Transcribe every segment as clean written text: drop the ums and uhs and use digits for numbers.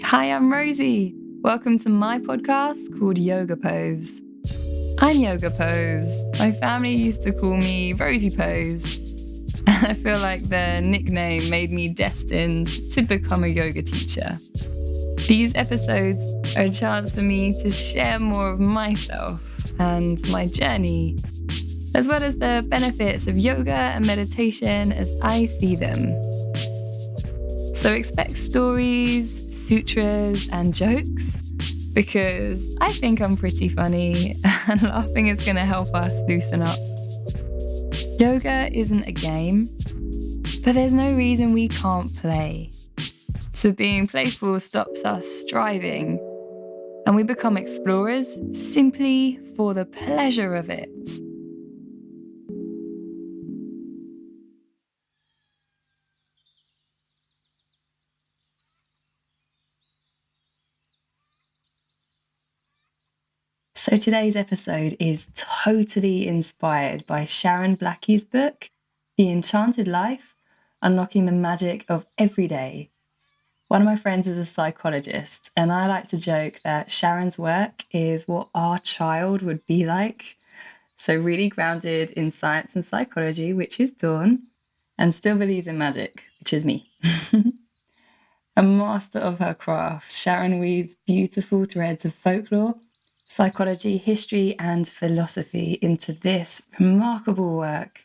Hi, I'm Rosie. Welcome to my podcast called Yoga Pose. I'm Yoga Pose. My family used to call me Rosie Pose. And I feel like the nickname made me destined to become a yoga teacher. These episodes are a chance for me to share more of myself and my journey, as well as the benefits of yoga and meditation as I see them. So expect stories, sutras, and jokes, because I think I'm pretty funny and laughing is going to help us loosen up. Yoga isn't a game, but there's no reason we can't play. So being playful stops us striving, and we become explorers simply for the pleasure of it. So today's episode is totally inspired by Sharon Blackie's book, The Enchanted Life, Unlocking the Magic of Everyday. One of my friends is a psychologist, and I like to joke that Sharon's work is what our child would be like. So really grounded in science and psychology, which is Dawn, and still believes in magic, which is me. A master of her craft, Sharon weaves beautiful threads of folklore, psychology, history, and philosophy into this remarkable work.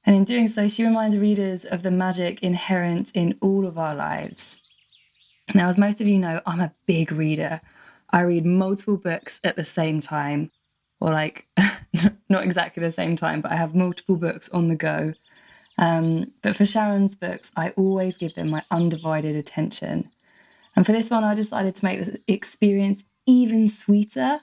And in doing so, she reminds readers of the magic inherent in all of our lives. Now, as most of you know, I'm a big reader. I read multiple books at the same time, or not exactly the same time, but I have multiple books on the go. But for Sharon's books, I always give them my undivided attention. And for this one, I decided to make the experience even sweeter.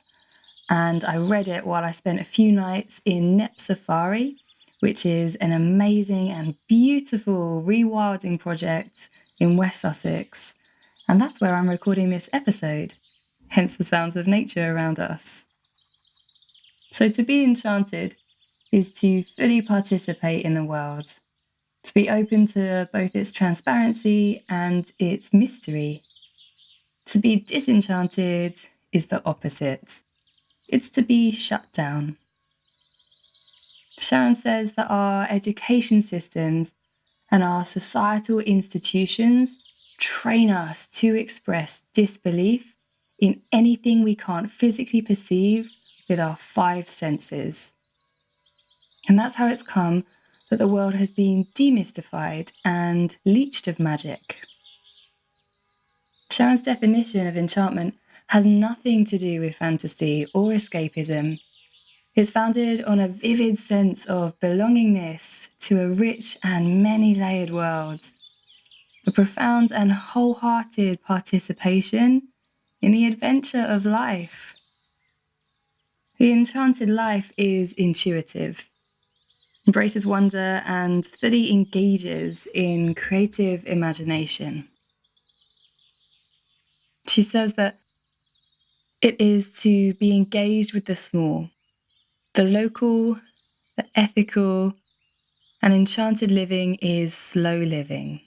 And I read it while I spent a few nights in Nep Safari, which is an amazing and beautiful rewilding project in West Sussex. And that's where I'm recording this episode, hence the sounds of nature around us. So to be enchanted is to fully participate in the world, to be open to both its transparency and its mystery. To be disenchanted is the opposite. It's to be shut down. Sharon says that our education systems and our societal institutions train us to express disbelief in anything we can't physically perceive with our five senses. And that's how it's come that the world has been demystified and leached of magic. Sharon's definition of enchantment has nothing to do with fantasy or escapism. It's founded on a vivid sense of belongingness to a rich and many-layered world, a profound and wholehearted participation in the adventure of life. The Enchanted Life is intuitive, embraces wonder, and fully engages in creative imagination. She says that it is to be engaged with the small, the local, the ethical, and enchanted living is slow living.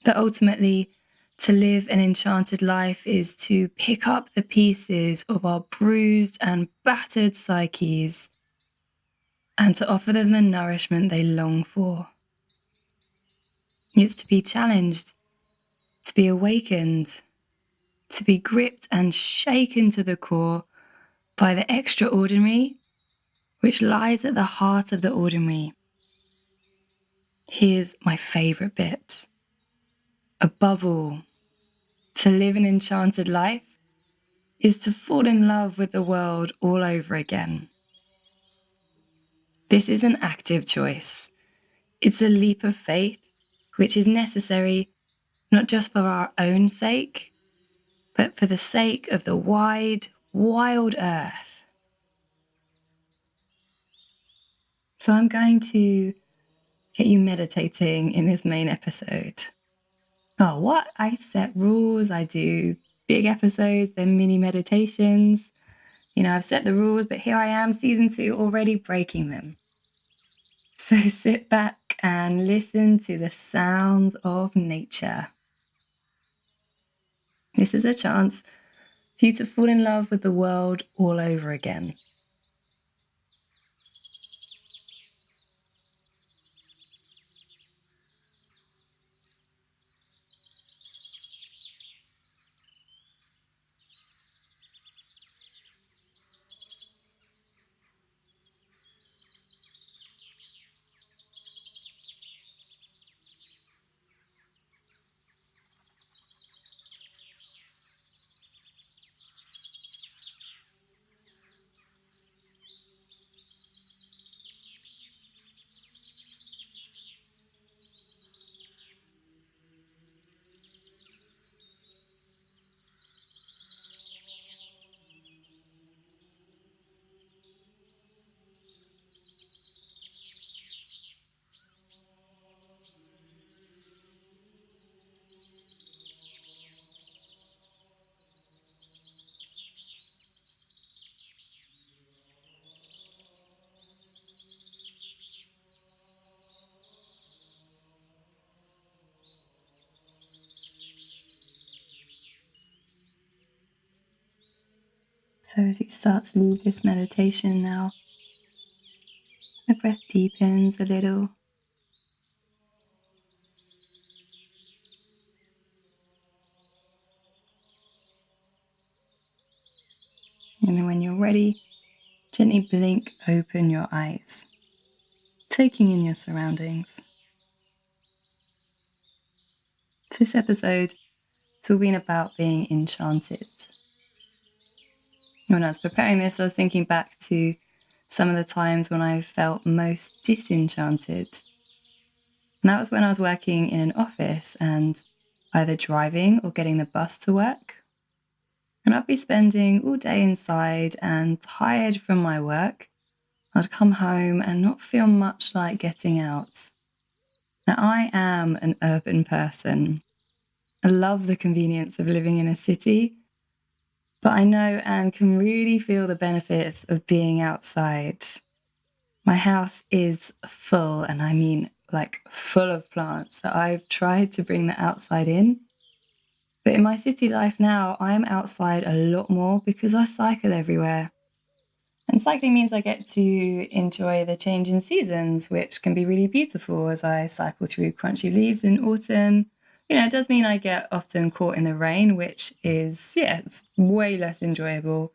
That ultimately, to live an enchanted life is to pick up the pieces of our bruised and battered psyches and to offer them the nourishment they long for. It's to be challenged, to be awakened, to be gripped and shaken to the core by the extraordinary, which lies at the heart of the ordinary. Here's my favourite bit. Above all, to live an enchanted life is to fall in love with the world all over again. This is an active choice. It's a leap of faith, which is necessary not just for our own sake, but for the sake of the wide, wild earth. So I'm going to get you meditating in this main episode. Oh, what? I set rules, I do big episodes, then mini meditations. I've set the rules, but here I am, season 2, already breaking them. So sit back and listen to the sounds of nature. This is a chance for you to fall in love with the world all over again. So as you start to leave this meditation now, the breath deepens a little. And then when you're ready, gently blink open your eyes, taking in your surroundings. This episode has all been about being enchanted. When I was preparing this, I was thinking back to some of the times when I felt most disenchanted. And that was when I was working in an office and either driving or getting the bus to work. And I'd be spending all day inside and tired from my work. I'd come home and not feel much like getting out. Now, I am an urban person. I love the convenience of living in a city, but I know and can really feel the benefits of being outside. My house is full, and I mean like full of plants, so I've tried to bring the outside in. But in my city life now, I am outside a lot more because I cycle everywhere. And cycling means I get to enjoy the change in seasons, which can be really beautiful as I cycle through crunchy leaves in autumn. It does mean I get often caught in the rain, which is, it's way less enjoyable.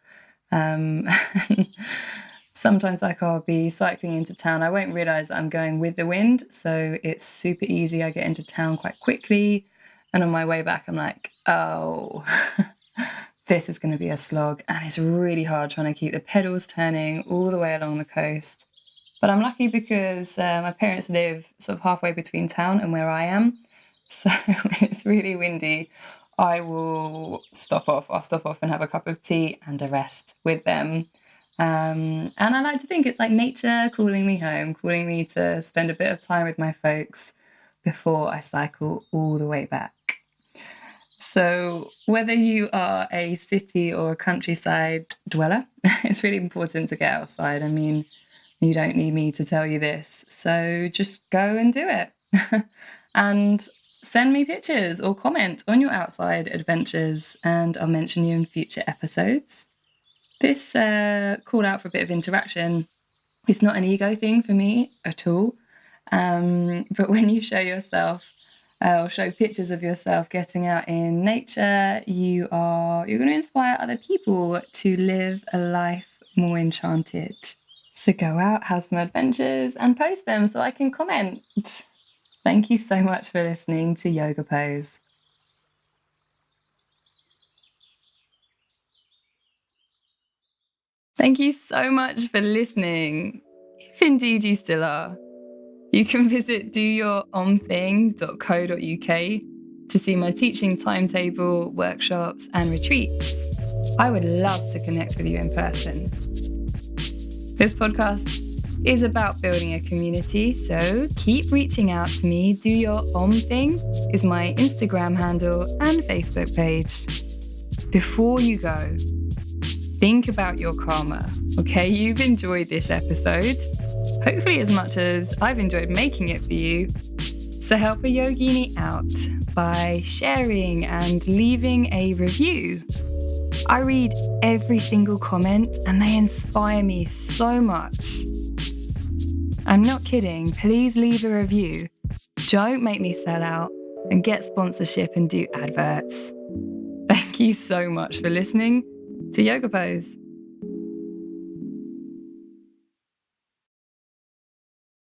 Sometimes I'll be cycling into town. I won't realise that I'm going with the wind, so it's super easy. I get into town quite quickly. And on my way back, I'm like, oh, this is going to be a slog. And it's really hard trying to keep the pedals turning all the way along the coast. But I'm lucky because my parents live sort of halfway between town and where I am. So when it's really windy, I will stop off. I'll stop off and have a cup of tea and a rest with them. And I like to think it's like nature calling me home, calling me to spend a bit of time with my folks before I cycle all the way back. So whether you are a city or a countryside dweller, it's really important to get outside. I mean, you don't need me to tell you this. So just go and do it. And send me pictures or comment on your outside adventures, and I'll mention you in future episodes. This called out for a bit of interaction. It's not an ego thing for me at all. But when you show yourself or show pictures of yourself getting out in nature, you're going to inspire other people to live a life more enchanted. So go out, have some adventures, and post them so I can comment. Thank you so much for listening to Yoga Pose. Thank you so much for listening, if indeed you still are. You can visit doyouromthing.co.uk to see my teaching timetable, workshops, and retreats. I would love to connect with you in person. This podcast is about building a community, so keep reaching out to me. Do Your Om Thing is my Instagram handle and Facebook page. Before you go, think about your karma, okay? You've enjoyed this episode, hopefully as much as I've enjoyed making it for you. So So help a yogini out by sharing and leaving a review. I read every single comment and they inspire me so much. I'm not kidding, please leave a review. Don't make me sell out and get sponsorship and do adverts. Thank you so much for listening to Yoga Pose.